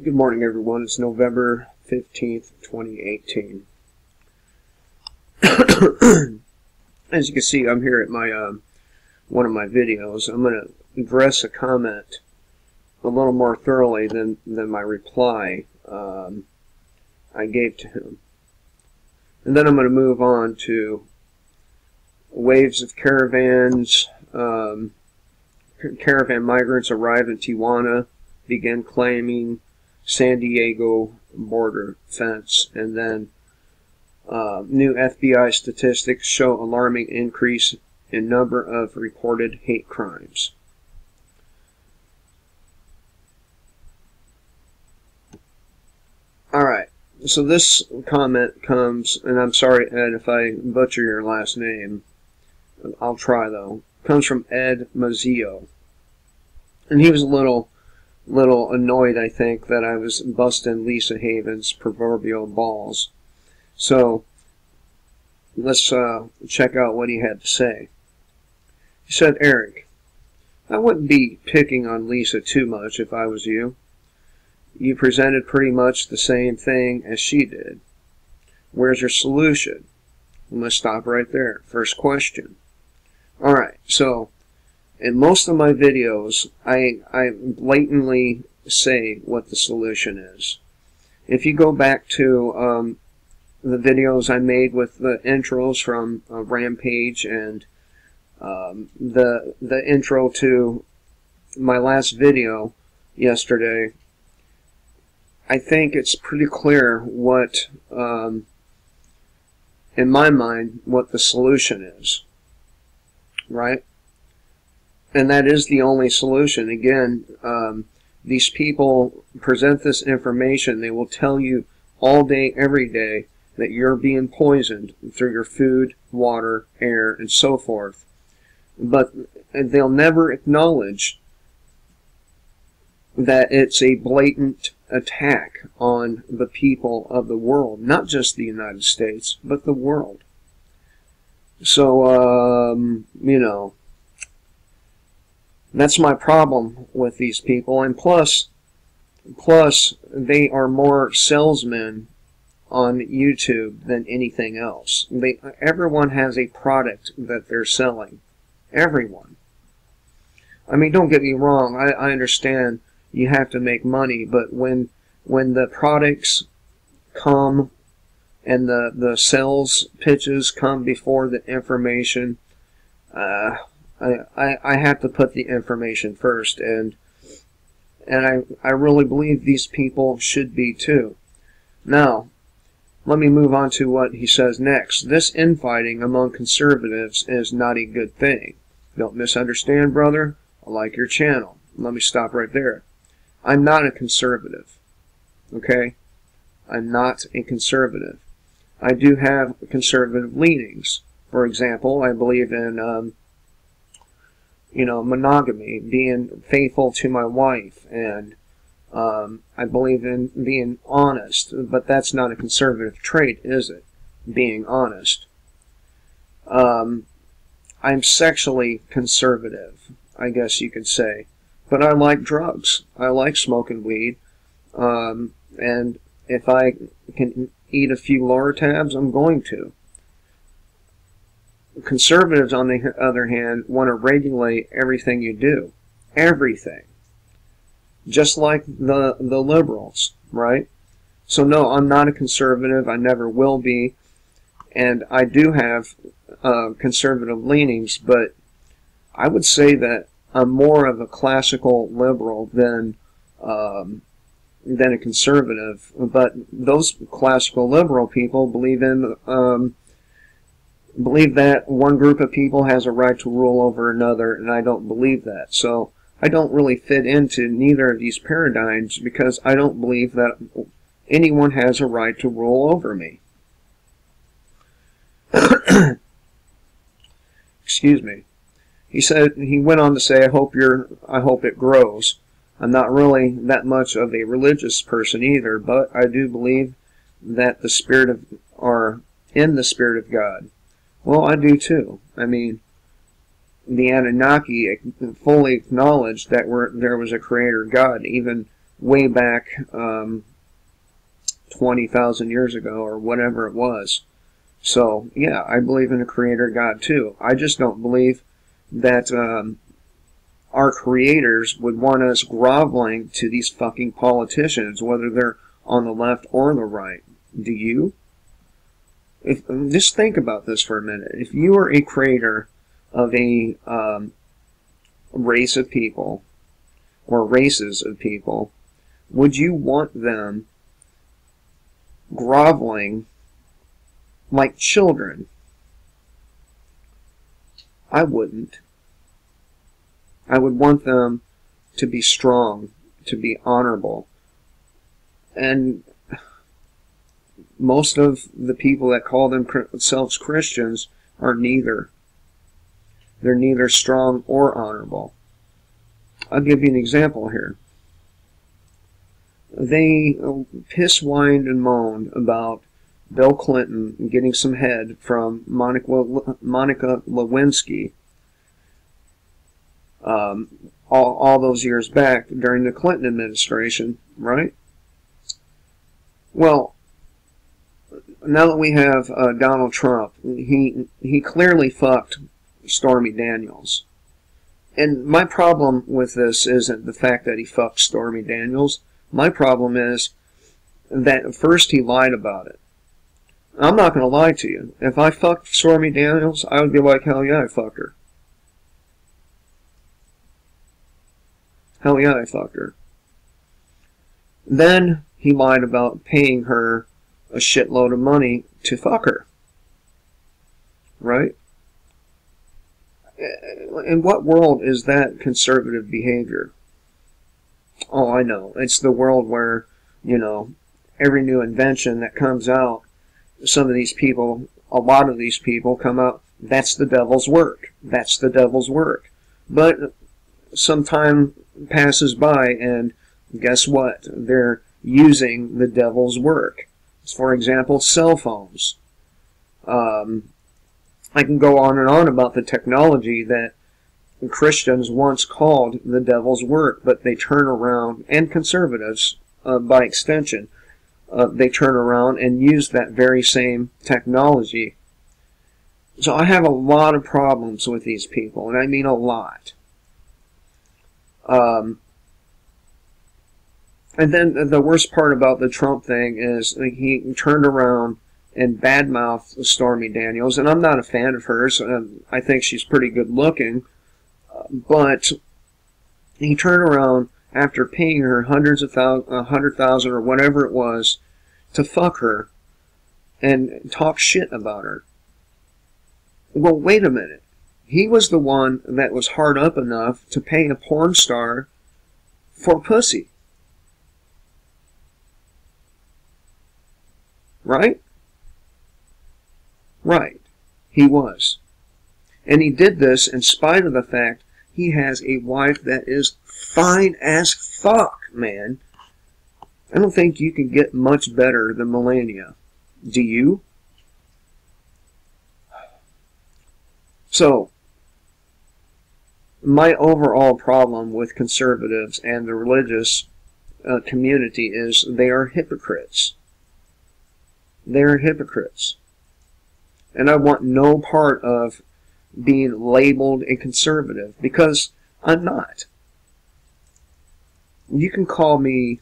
Good morning, everyone. It's November 15th, 2018. As you can see, I'm here at my one of my videos. I'm going to address a comment a little more thoroughly than my reply I gave to him. And then I'm going to move on to waves of caravans. Caravan migrants arrive in Tijuana, begin claiming San Diego border fence, and then new FBI statistics show alarming increase in number of reported hate crimes. Alright, so this comment comes, and I'm sorry, Ed, if I butcher your last name. I'll try, though. Comes from Ed Mazzio. And he was a little annoyed, I think, that I was busting Lisa Haven's proverbial balls. So let's check out what he had to say. He said, Eric, I wouldn't be picking on Lisa too much if I was you. You presented pretty much the same thing as she did. Where's your solution? I'm going to stop right there. First question. Alright, so in most of my videos, I blatantly say what the solution is. If you go back to the videos I made with the intros from Rampage and the intro to my last video yesterday, I think it's pretty clear what, in my mind, what the solution is. Right? And that is the only solution. Again, these people present this information. They will tell you all day, every day, that you're being poisoned through your food, water, air, and so forth. But they'll never acknowledge that it's a blatant attack on the people of the world. Not just the United States, but the world. So, you know, that's my problem with these people. And plus, they are more salesmen on YouTube than anything else. Everyone has a product that they're selling. Everyone. I mean, don't get me wrong. I understand you have to make money, but when the products come and the sales pitches come before the information, I have to put the information first, and I really believe these people should be too. Now, let me move on to what he says next. This infighting among conservatives is not a good thing. Don't misunderstand, brother. I like your channel. Let me stop right there. I'm not a conservative. Okay? I'm not a conservative. I do have conservative leanings. For example, I believe in, you know, monogamy, being faithful to my wife, and I believe in being honest, but that's not a conservative trait, is it? Being honest. I'm sexually conservative, I guess you could say, but I like drugs. I like smoking weed, and if I can eat a few Lortabs, I'm going to. Conservatives, on the other hand, want to regulate everything you do. Everything. Just like the liberals, right? So no, I'm not a conservative. I never will be. And I do have conservative leanings, but I would say that I'm more of a classical liberal than a conservative. But those classical liberal people believe that one group of people has a right to rule over another, and I don't believe that. So I don't really fit into neither of these paradigms because I don't believe that anyone has a right to rule over me. Excuse me. He went on to say, I hope it grows. I'm not really that much of a religious person either, but I do believe that in the Spirit of God. Well, I do too. I mean, the Anunnaki fully acknowledged that there was a creator God, even way back 20,000 years ago or whatever it was. So, yeah, I believe in a creator God too. I just don't believe that our creators would want us groveling to these fucking politicians, whether they're on the left or the right. Do you? Just think about this for a minute. If you were a creator of a race of people, or races of people, would you want them groveling like children? I wouldn't. I would want them to be strong, to be honorable. And most of the people that call themselves Christians are neither. They're neither strong or honorable. I'll give you an example here. They piss, whined, and moaned about Bill Clinton getting some head from Monica Lewinsky all those years back during the Clinton administration, right? Well, now that we have Donald Trump, he clearly fucked Stormy Daniels. And my problem with this isn't the fact that he fucked Stormy Daniels. My problem is that first he lied about it. I'm not going to lie to you. If I fucked Stormy Daniels, I would be like, hell yeah, I fucked her. Hell yeah, I fucked her. Then he lied about paying her a shitload of money to fuck her. Right? In what world is that conservative behavior? Oh, I know. It's the world where, you know, every new invention that comes out, some of these people, a lot of these people come out, that's the devil's work. That's the devil's work. But some time passes by and guess what? They're using the devil's work. For example, cell phones. I can go on and on about the technology that Christians once called the devil's work, but they turn around, and conservatives by extension, they turn around and use that very same technology. So I have a lot of problems with these people, and I mean a lot. And then the worst part about the Trump thing is he turned around and badmouthed Stormy Daniels, and I'm not a fan of hers. I think she's pretty good looking, but he turned around after paying her hundreds of thousands, $100,000 or whatever it was, to fuck her and talk shit about her. Well, wait a minute. He was the one that was hard up enough to pay a porn star for pussy. Right? Right. He was. And he did this in spite of the fact he has a wife that is fine as fuck, man. I don't think you can get much better than Melania. Do you? So, my overall problem with conservatives and the religious community is they are hypocrites. They are hypocrites. And I want no part of being labeled a conservative, because I'm not. You can call me,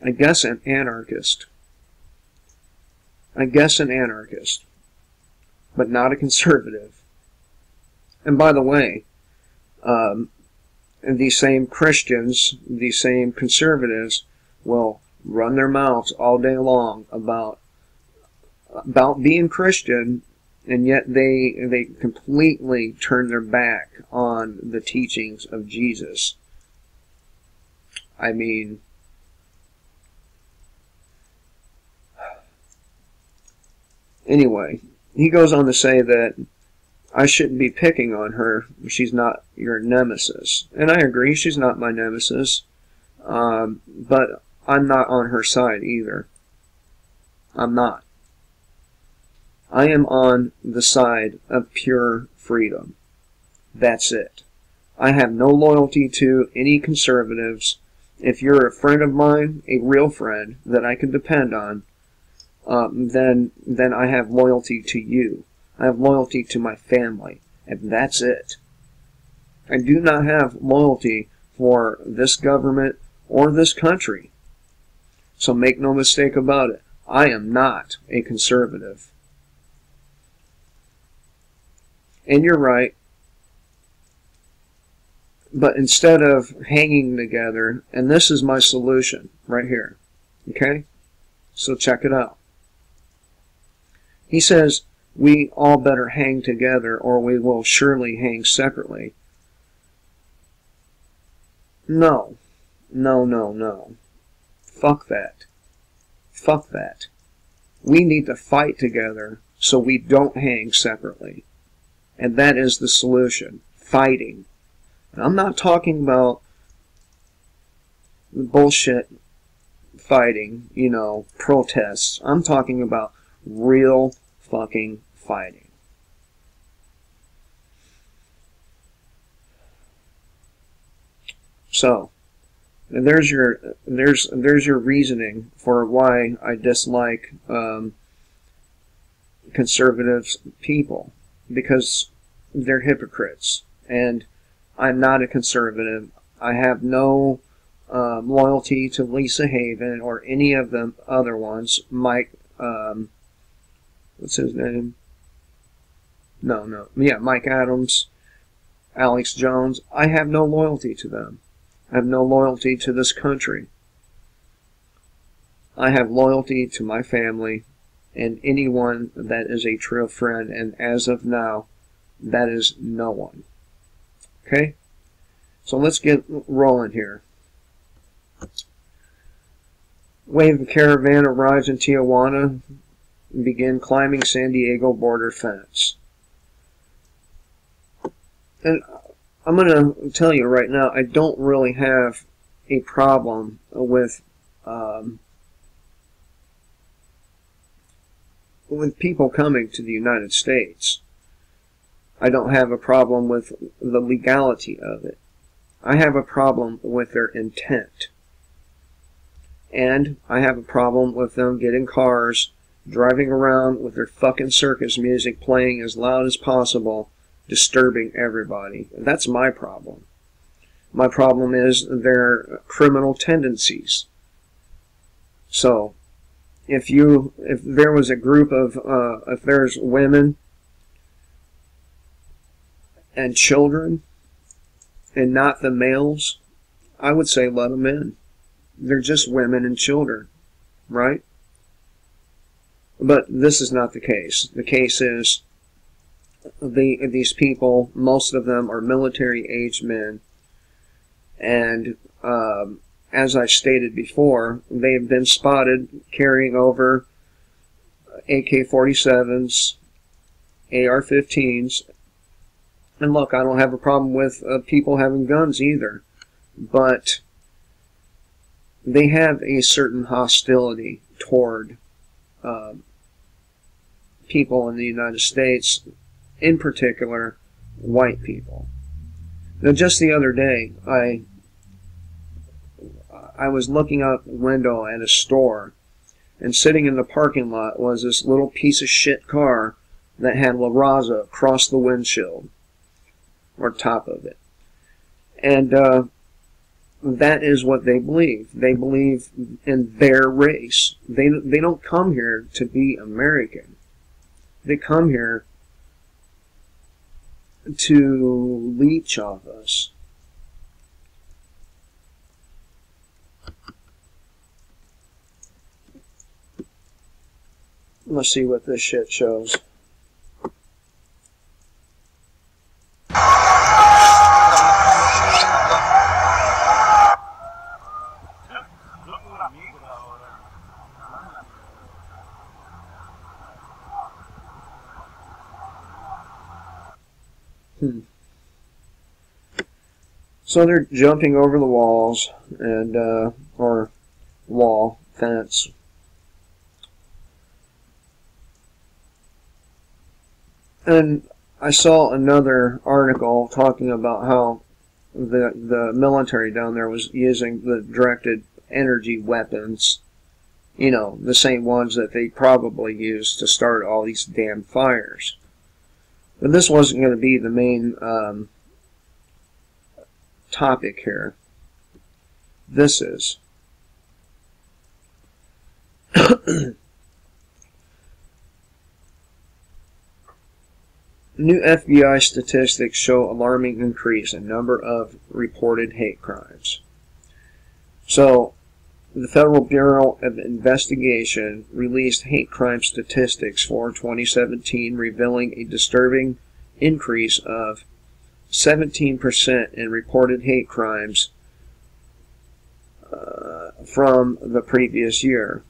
I guess, an anarchist. I guess an anarchist, but not a conservative. And by the way, these same Christians, these same conservatives will run their mouths all day long about being Christian, and yet they completely turn their back on the teachings of Jesus. I mean, anyway, he goes on to say that I shouldn't be picking on her. She's not your nemesis. And I agree, she's not my nemesis. But I'm not on her side either. I'm not. I am on the side of pure freedom. That's it. I have no loyalty to any conservatives. If you're a friend of mine, a real friend that I can depend on, then I have loyalty to you. I have loyalty to my family, and that's it. I do not have loyalty for this government or this country. So make no mistake about it. I am not a conservative. And you're right. But instead of hanging together, and this is my solution right here. Okay? So check it out. He says, we all better hang together or we will surely hang separately. No. No, no, no. Fuck that. Fuck that. We need to fight together so we don't hang separately. And that is the solution. Fighting. And I'm not talking about bullshit fighting, you know, protests. I'm talking about real fucking fighting. So, there's your reasoning for why I dislike conservative people, because they're hypocrites, and I'm not a conservative. I have no loyalty to Lisa Haven or any of the other ones. Mike, what's his name? Mike Adams, Alex Jones. I have no loyalty to them. I have no loyalty to this country. I have loyalty to my family and anyone that is a true friend, and as of now, that is no one. Okay? So let's get rolling here. Wave caravan arrives in Tijuana and begin climbing San Diego border fence. And I'm going to tell you right now, I don't really have a problem with people coming to the United States. I don't have a problem with the legality of it. I have a problem with their intent. And I have a problem with them getting cars, driving around with their fucking circus music playing as loud as possible, disturbing everybody. That's my problem. My problem is their criminal tendencies. So, if there was a group of, if there's women and children, and not the males, I would say let them in. They're just women and children, right? But this is not the case. The case is these people, most of them are military-aged men, and as I stated before, they have been spotted carrying over AK-47s, AR-15s, and look, I don't have a problem with people having guns either, but they have a certain hostility toward people in the United States, in particular, white people. Now, just the other day, I was looking out the window at a store, and sitting in the parking lot was this little piece of shit car that had La Raza across the windshield, or top of it. And that is what they believe. They believe in their race. They don't come here to be American. They come here to leech off us. Let's see what this shit shows. So they're jumping over the walls and or wall fence. And I saw another article talking about how the military down there was using the directed energy weapons, you know, the same ones that they probably used to start all these damn fires. But this wasn't going to be the main topic here. This is. New FBI statistics show alarming increase in number of reported hate crimes. So, the Federal Bureau of Investigation released hate crime statistics for 2017, revealing a disturbing increase of 17% in reported hate crimes from the previous year.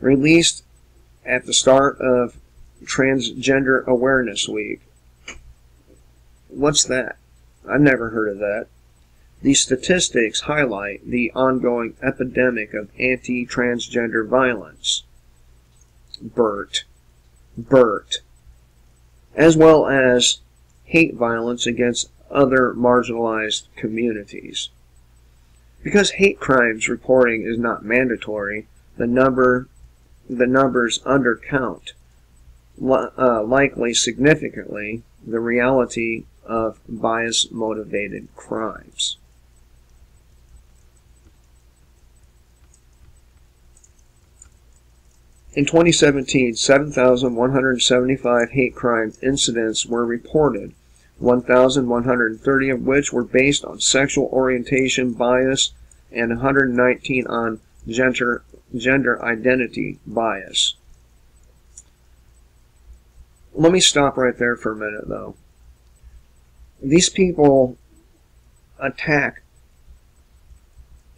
Released at the start of Transgender Awareness Week. What's that? I've never heard of that. These statistics highlight the ongoing epidemic of anti-transgender violence, BERT, as well as hate violence against other marginalized communities. Because hate crimes reporting is not mandatory, the numbers undercount, likely significantly, the reality of bias-motivated crimes. In 2017, 7,175 hate crime incidents were reported, 1,130 of which were based on sexual orientation bias and 119 on gender identity bias. Let me stop right there for a minute, though. These people attack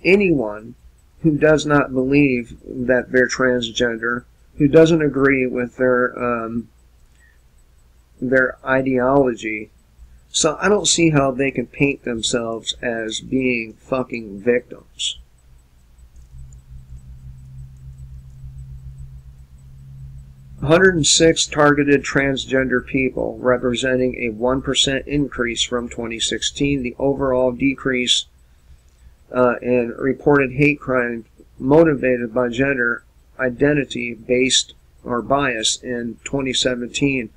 anyone who does not believe that they're transgender, who doesn't agree with their ideology. So I don't see how they can paint themselves as being fucking victims. $106 targeted transgender people, representing a 1% increase from 2016. The overall decrease in reported hate crime motivated by gender identity based or bias in 2017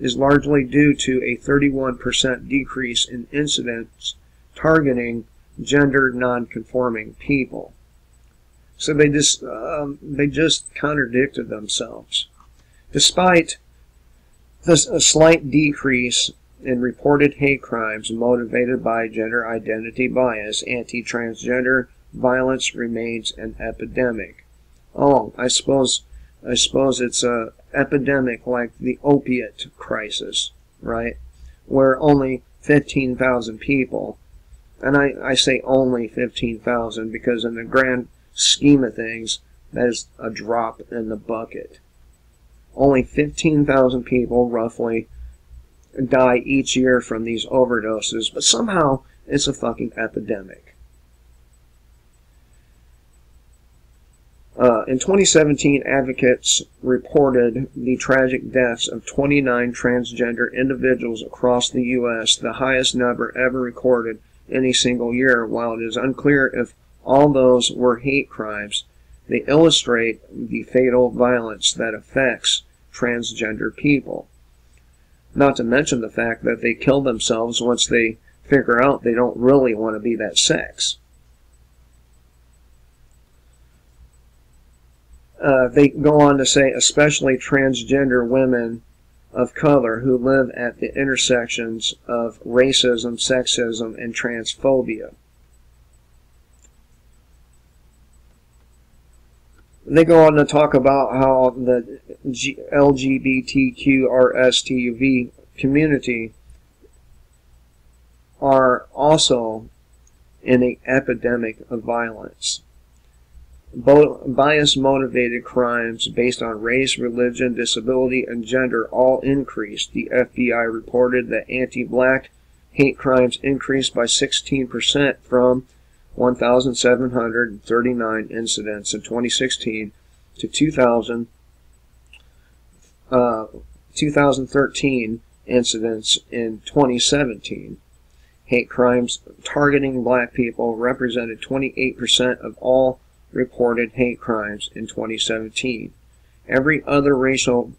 is largely due to a 31% decrease in incidents targeting gender non-conforming people. So they just contradicted themselves. Despite a slight decrease in reported hate crimes motivated by gender identity bias, anti-transgender violence remains an epidemic. Oh, I suppose it's an epidemic like the opiate crisis, right? Where only 15,000 people, and I say only 15,000 because in the grand scheme of things, that is a drop in the bucket. Only 15,000 people, roughly, die each year from these overdoses, but somehow it's a fucking epidemic. In 2017, advocates reported the tragic deaths of 29 transgender individuals across the U.S., the highest number ever recorded in a single year. While it is unclear if all those were hate crimes, they illustrate the fatal violence that affects transgender people. Not to mention the fact that they kill themselves once they figure out they don't really want to be that sex. They go on to say, especially transgender women of color who live at the intersections of racism, sexism, and transphobia. They go on to talk about how the LGBTQRSTUV community are also in an epidemic of violence. Bias-motivated crimes based on race, religion, disability, and gender all increased. The FBI reported that anti-black hate crimes increased by 16% from 1,739 incidents in 2016 to 2013 incidents in 2017. hate crimes targeting black people represented 28% of all reported hate crimes in 2017. Every other racial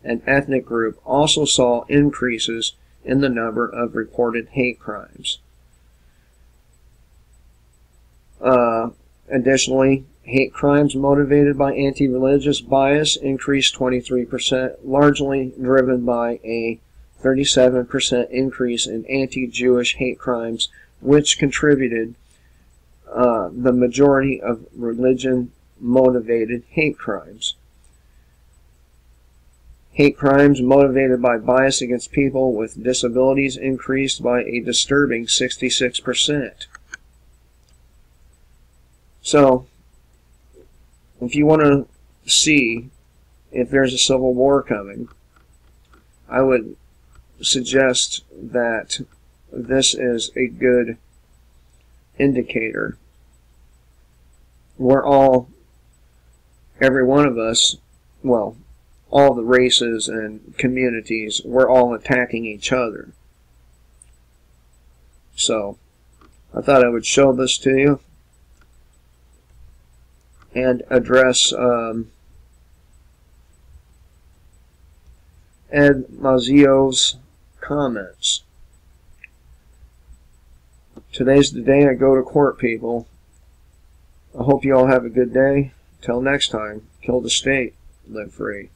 and ethnic group also saw increases in the number of reported hate crimes. Additionally, hate crimes motivated by anti-religious bias increased 23%, largely driven by a 37% increase in anti-Jewish hate crimes, which contributed the majority of religion-motivated hate crimes. Hate crimes motivated by bias against people with disabilities increased by a disturbing 66%. So, if you want to see if there's a civil war coming, I would suggest that this is a good indicator. Every one of us, well, all the races and communities, we're all attacking each other. So, I thought I would show this to you and address Ed Mazzio's comments. Today's the day I go to court, people. I hope you all have a good day. Till next time, kill the state, live free.